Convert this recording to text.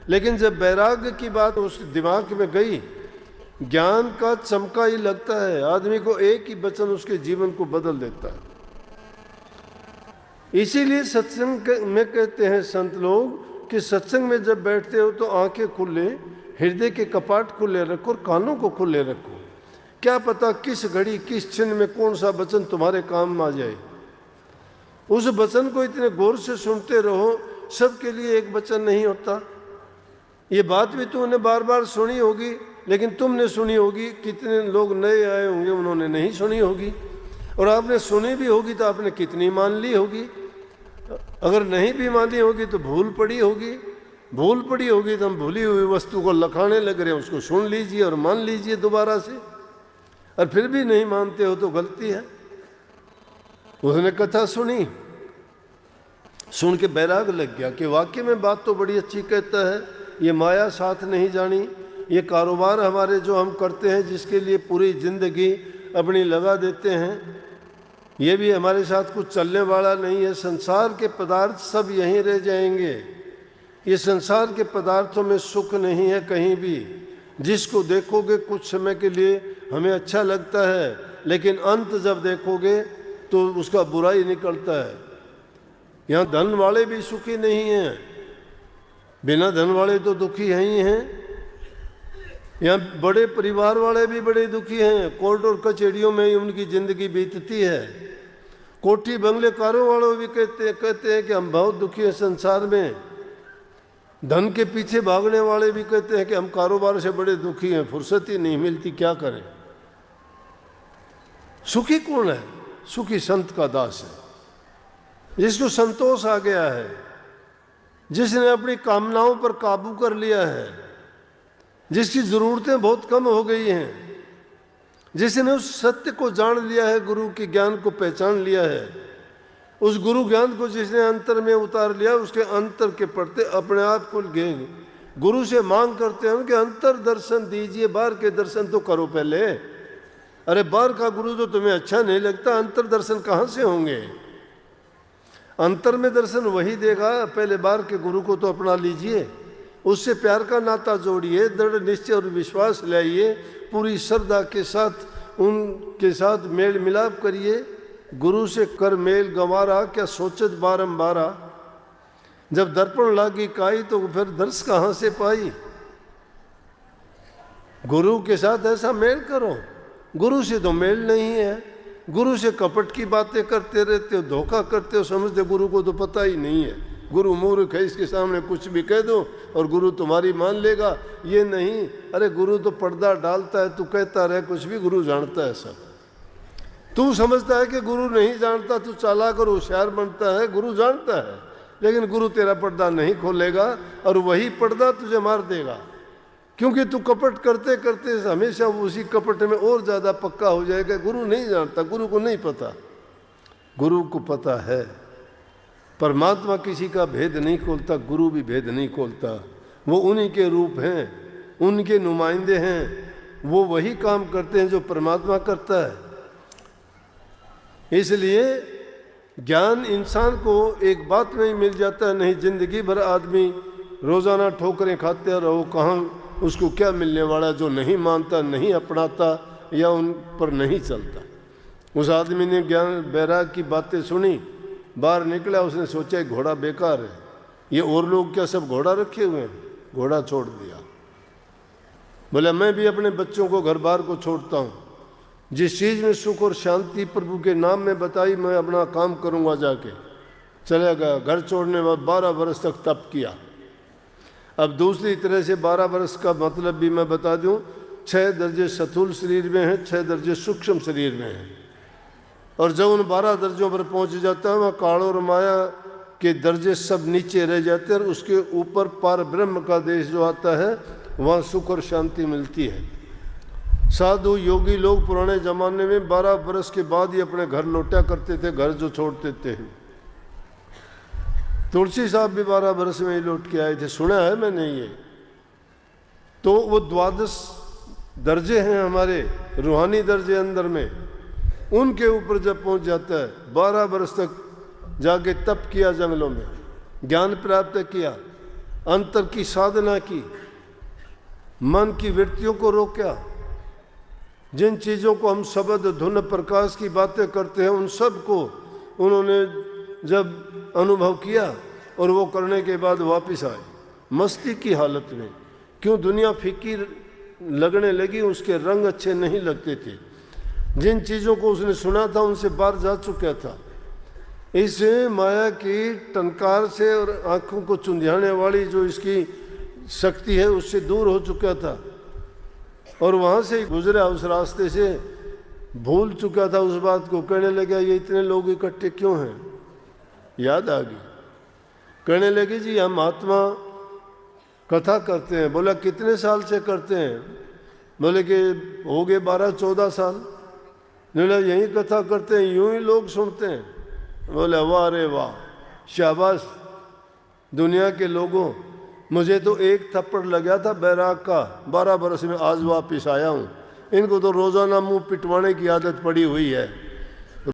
लेकिन जब वैराग्य की बात उस दिमाग में गई, ज्ञान का चमका ही लगता है, आदमी को एक ही वचन उसके जीवन को बदल देता है। इसीलिए सत्संग में कहते हैं संत लोग कि सत्संग में जब बैठते हो तो आंखें खुले, हृदय के कपाट खुले रखो और कानों को खुले रखो। क्या पता किस घड़ी किस क्षण में कौन सा वचन तुम्हारे काम आ जाए। उस वचन को इतने गौर से सुनते रहो। सबके लिए एक वचन नहीं होता। ये बात भी तुमने बार बार सुनी होगी, लेकिन तुमने सुनी होगी, कितने लोग नए आए होंगे उन्होंने नहीं सुनी होगी, और आपने सुनी भी होगी तो आपने कितनी मान ली होगी। अगर नहीं भी मानी होगी तो भूल पड़ी होगी। भूल पड़ी होगी तो हम भूली हुई वस्तु को लखाने लग रहे हैं, उसको सुन लीजिए और मान लीजिए दोबारा से, और फिर भी नहीं मानते हो तो गलती है। उसने कथा सुनी, सुन के बैराग लग गया कि वाकई में बात तो बड़ी अच्छी कहता है, ये माया साथ नहीं जानी, ये कारोबार हमारे जो हम करते हैं जिसके लिए पूरी जिंदगी अपनी लगा देते हैं, ये भी हमारे साथ कुछ चलने वाला नहीं है। संसार के पदार्थ सब यहीं रह जाएंगे। ये संसार के पदार्थों में सुख नहीं है कहीं भी। जिसको देखोगे कुछ समय के लिए हमें अच्छा लगता है, लेकिन अंत जब देखोगे तो उसका बुरा ही निकलता है। यहाँ धन वाले भी सुखी नहीं हैं, बिना धन वाले तो दुखी ही हैं। यहाँ बड़े परिवार वाले भी बड़े दुखी हैं, कोर्ट और कचहरियों में ही उनकी जिंदगी बीतती है। कोठी बंगले कारों वालों भी कहते हैं कि हम बहुत दुखी हैं संसार में। धन के पीछे भागने वाले भी कहते हैं कि हम कारोबार से बड़े दुखी हैं, फुर्सत ही नहीं मिलती, क्या करें। सुखी कौन है? सुखी संत का दास है, जिसको संतोष आ गया है, जिसने अपनी कामनाओं पर काबू कर लिया है, जिसकी ज़रूरतें बहुत कम हो गई हैं, जिसने उस सत्य को जान लिया है, गुरु के ज्ञान को पहचान लिया है। उस गुरु ज्ञान को जिसने अंतर में उतार लिया, उसके अंतर के पड़ते अपने आप खुल गए। गुरु से मांग करते हैं कि अंतर दर्शन दीजिए, बाहर के दर्शन तो करो पहले। अरे बाहर का गुरु तो तुम्हें अच्छा नहीं लगता, अंतर दर्शन कहाँ से होंगे? अंतर में दर्शन वही देगा, पहले बाहर के गुरु को तो अपना लीजिए, उससे प्यार का नाता जोड़िए, दृढ़ निश्चय और विश्वास लाइए, पूरी श्रद्धा के साथ उनके साथ मेल मिलाप करिए। गुरु से कर मेल गंवारा, क्या सोचत बारंबारा। जब दर्पण लागी काई तो फिर दर्श कहाँ से पाई। गुरु के साथ ऐसा मेल करो। गुरु से तो मेल नहीं है, गुरु से कपट की बातें करते रहते हो, धोखा करते हो, समझते गुरु को तो पता ही नहीं है, गुरु मूर्ख है, इसके सामने कुछ भी कह दो और गुरु तुम्हारी मान लेगा। ये नहीं, अरे गुरु तो पर्दा डालता है, तू कहता रहे कुछ भी, गुरु जानता है सब। तू समझता है कि गुरु नहीं जानता, तू चालाक और होशियार बनता है, गुरु जानता है, लेकिन गुरु तेरा पर्दा नहीं खोलेगा और वही पर्दा तुझे मार देगा। क्योंकि तू कपट करते करते हमेशा उसी कपट में और ज़्यादा पक्का हो जाएगा। गुरु नहीं जानता, गुरु को नहीं पता। गुरु को पता है, परमात्मा किसी का भेद नहीं खोलता, गुरु भी भेद नहीं खोलता। वो उन्हीं के रूप हैं, उनके नुमाइंदे हैं, वो वही काम करते हैं जो परमात्मा करता है। इसलिए ज्ञान इंसान को एक बात में ही मिल जाता है, नहीं जिंदगी भर आदमी रोज़ाना ठोकरें खाते रहो, कहाँ उसको क्या मिलने वाला, जो नहीं मानता, नहीं अपनाता या उन पर नहीं चलता। उस आदमी ने ज्ञान बैराग की बातें सुनी, बाहर निकला, उसने सोचा घोड़ा बेकार है, ये और लोग क्या सब घोड़ा रखे हुए हैं, घोड़ा छोड़ दिया। बोला मैं भी अपने बच्चों को घर बार को छोड़ता हूँ, जिस चीज़ में सुख और शांति प्रभु के नाम में बताई मैं अपना काम करूँगा। जाके चला गया, घर छोड़ने बाद 12 बरस तक तप किया। अब दूसरी तरह से 12 बरस का मतलब भी मैं बता दूँ, 6 दर्जे स्थूल शरीर में हैं, 6 दर्जे सूक्ष्म शरीर में हैं। और जब उन 12 दर्जों पर पहुंच जाता है, वहाँ काल और माया के दर्जे सब नीचे रह जाते हैं और उसके ऊपर पार ब्रह्म का देश जो आता है, वहाँ सुख और शांति मिलती है। साधु योगी लोग पुराने ज़माने में 12 बरस के बाद ही अपने घर लौटा करते थे, घर जो छोड़ देते हैं। तुलसी साहब भी 12 बरस में ही लौट के आए थे, सुना है मैंने ये। तो वो 12 दर्जे हैं हमारे रूहानी दर्जे अंदर में, उनके ऊपर जब पहुंच जाता है, 12 बरस तक जाके तप किया, जंगलों में ज्ञान प्राप्त किया, अंतर की साधना की, मन की वृत्तियों को रोका। जिन चीज़ों को हम शब्द धुन प्रकाश की बातें करते हैं उन सब को उन्होंने जब अनुभव किया और वो करने के बाद वापस आए मस्ती की हालत में। क्यों? दुनिया फीकी लगने लगी, उसके रंग अच्छे नहीं लगते थे। जिन चीज़ों को उसने सुना था उनसे बाहर जा चुका था। इस माया की टंकार से और आँखों को चुंधियाने वाली जो इसकी शक्ति है उससे दूर हो चुका था और वहाँ से गुजरा, उस रास्ते से भूल चुका था उस बात को। कहने लगा ये इतने लोग इकट्ठे क्यों हैं? याद आ गई। कहने लगे जी हम आत्मा कथा करते हैं। बोला कितने साल से करते हैं? बोले कि हो गए 12-14 साल। बोला यही कथा करते हैं, यूं ही लोग सुनते हैं। बोले वाह रे वाह, शाबाश दुनिया के लोगों, मुझे तो एक थप्पड़ लगा था बैराग का 12 बरस में, आज वापिस आया हूँ। इनको तो रोज़ाना मुंह पिटवाने की आदत पड़ी हुई है।